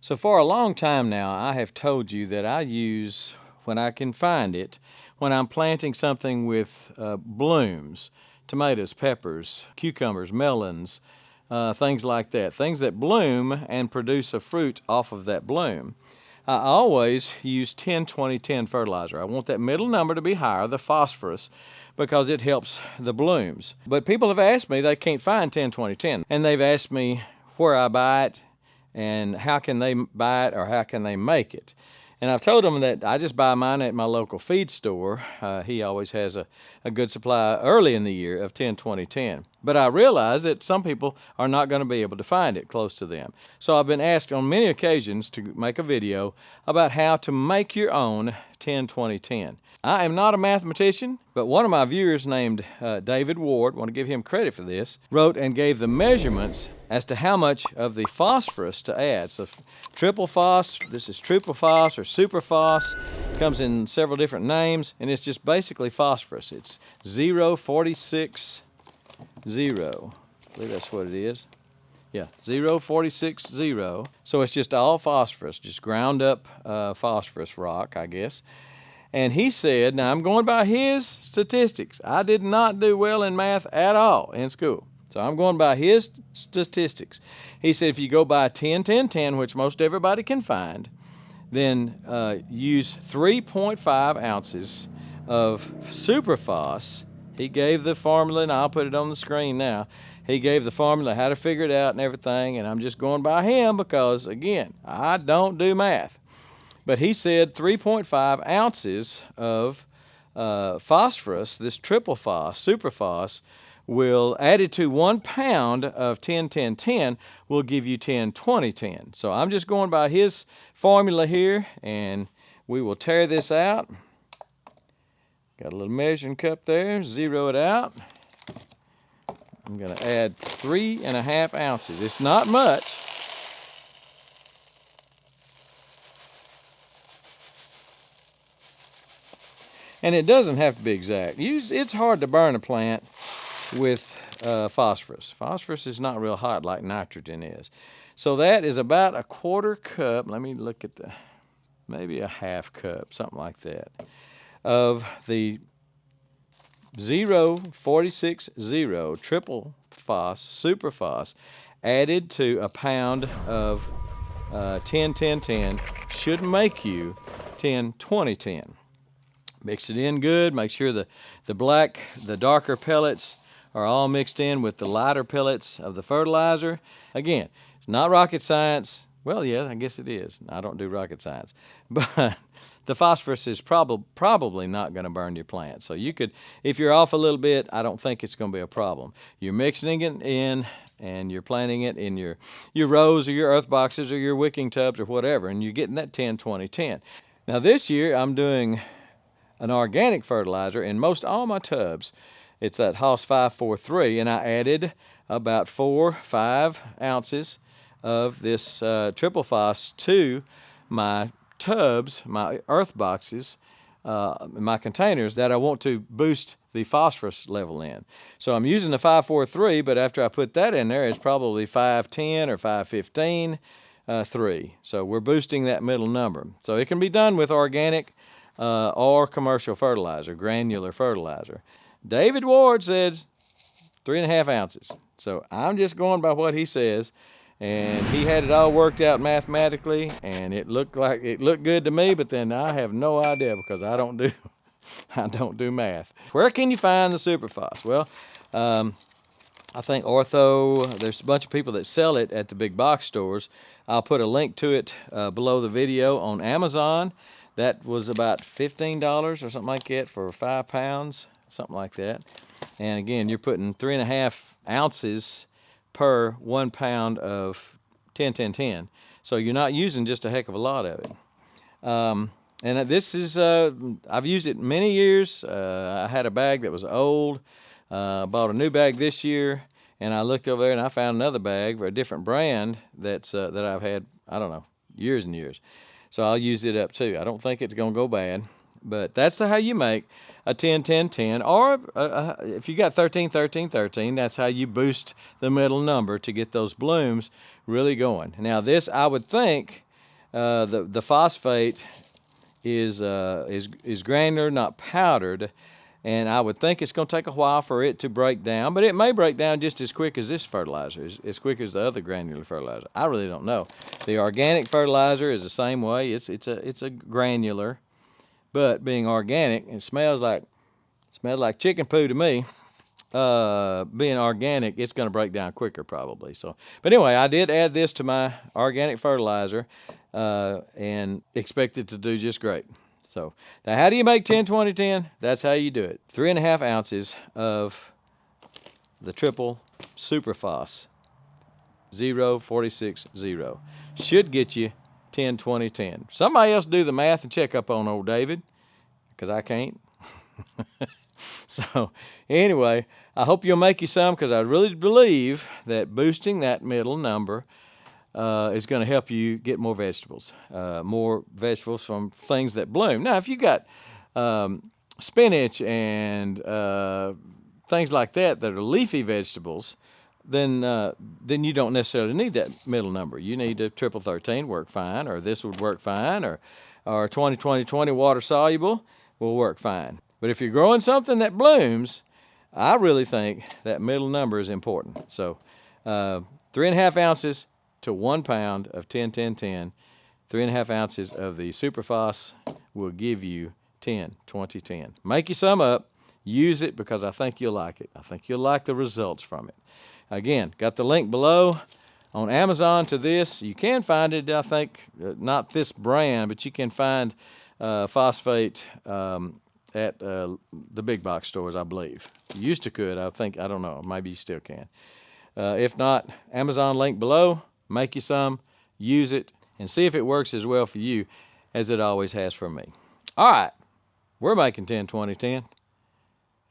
So for a long time now, I have told you that I use, when I can find it, when I'm planting something with blooms, tomatoes, peppers, cucumbers, melons, things like that, things that bloom and produce a fruit off of that bloom. I always use 10-20-10 fertilizer. I want that middle number to be higher, the phosphorus, because it helps the blooms. But people have asked me, they can't find 10-20-10, and they've asked me where I buy it, and how can they buy it or how can they make it. And I've told them that I just buy mine at my local feed store. He always has a good supply early in the year of 10-20-10. But I realize that some people are not going to be able to find it close to them. So I've been asked on many occasions to make a video about how to make your own 10-20-10. I am not a mathematician, but one of my viewers named David Ward, want to give him credit for this, wrote and gave the measurements as to how much of the phosphorus to add. So triple phos, this is triple phos or super phos, comes in several different names, and it's just basically phosphorus. It's 0.460. I believe that's what it is. Yeah, 0.460. So it's just all phosphorus, just ground up phosphorus rock, I guess. And he said, now I'm going by his statistics. I did not do well in math at all in school. So I'm going by his statistics. He said if you go by 10-10-10, which most everybody can find, then use 3.5 ounces of superphos. He gave the formula, and I'll put it on the screen now. He gave the formula, how to figure it out and everything, and I'm just going by him because, again, I don't do math. But he said 3.5 ounces of phosphorus, this triple phos, superphos, will, added to 1 pound of 10-10-10, will give you 10-20-10. So I'm just going by his formula here, and we will tear this out. Got a little measuring cup there, zero it out. I'm going to add 3.5 ounces. It's not much. And it doesn't have to be exact. It's hard to burn a plant with phosphorus. Phosphorus is not real hot like nitrogen is. So that is about 1/4 cup. Let me look at maybe a 1/2 cup, something like that, of the 0.460 triple phos, super phos, added to a pound of 10-10-10 should make you 10-20-10. Mix it in good, make sure the darker pellets are all mixed in with the lighter pellets of the fertilizer. Again, it's not rocket science. Well, yeah, I guess it is. I don't do rocket science. But the phosphorus is probably not going to burn your plant. So you could, if you're off a little bit, I don't think it's going to be a problem. You're mixing it in and you're planting it in your rows or your earth boxes or your wicking tubs or whatever, and you're getting that 10-20-10. Now this year I'm doing an organic fertilizer in most all my tubs. It's that Haas 543, and I added about 4-5 ounces of this triple phos to my tubs, my earth boxes, my containers that I want to boost the phosphorus level in. So I'm using the 543, but after I put that in there, it's probably 510 or 515, 3. So we're boosting that middle number. So it can be done with organic or commercial fertilizer, granular fertilizer. David Ward said 3.5 ounces. So I'm just going by what he says, and he had it all worked out mathematically, and it looked good to me, but then I have no idea because I don't do math. Where can you find the superphos? Well, I think Ortho, there's a bunch of people that sell it at the big box stores. I'll put a link to it below the video on Amazon. That was about $15 or something like that for 5 pounds, something like that. And again, you're putting 3.5 ounces per 1 pound of 10-10-10. So you're not using just a heck of a lot of it. And this is, I've used it many years. I had a bag that was old. Bought a new bag this year, and I looked over there and I found another bag for a different brand that I've had, I don't know, years and years. So I'll use it up too. I don't think it's going to go bad, but that's how you make a 10-10-10, or if you got 13-13-13, that's how you boost the middle number to get those blooms really going. Now this, I would think, The phosphate is granular, not powdered, and I would think it's going to take a while for it to break down, but it may break down just as quick as this fertilizer, as quick as the other granular fertilizer. I really don't know. The organic fertilizer is the same way. It's a granular, but being organic, it smells like chicken poo to me. Being organic, it's going to break down quicker probably. So, but anyway, I did add this to my organic fertilizer and expect it to do just great. So now, how do you make 10-20-10? That's how you do it. 3.5 ounces of the triple superphos 0-46-0 should get you 10-20-10. Somebody else do the math and check up on old David, because I can't. So anyway, I hope you'll make you some, because I really believe that boosting that middle number is going to help you get more vegetables from things that bloom. Now, if you got spinach and things like that are leafy vegetables, then you don't necessarily need that middle number. You need a 13-13 work fine, or this would work fine, or 20-20-20 water soluble will work fine. But if you're growing something that blooms, I really think that middle number is important. So 3.5 ounces to 1 pound of 10-10-10, 3.5 ounces of the superphos will give you 10-20-10. Make you some up, use it, because I think you'll like it. I think you'll like the results from it. Again, got the link below on Amazon to this. You can find it, I think, not this brand, but you can find phosphate at the big box stores, I believe. You used to could, I think, I don't know, maybe you still can. If not, Amazon link below, make you some, use it, and see if it works as well for you as it always has for me. All right, we're making 10-20-10,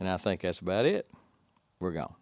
and I think that's about it. We're gone.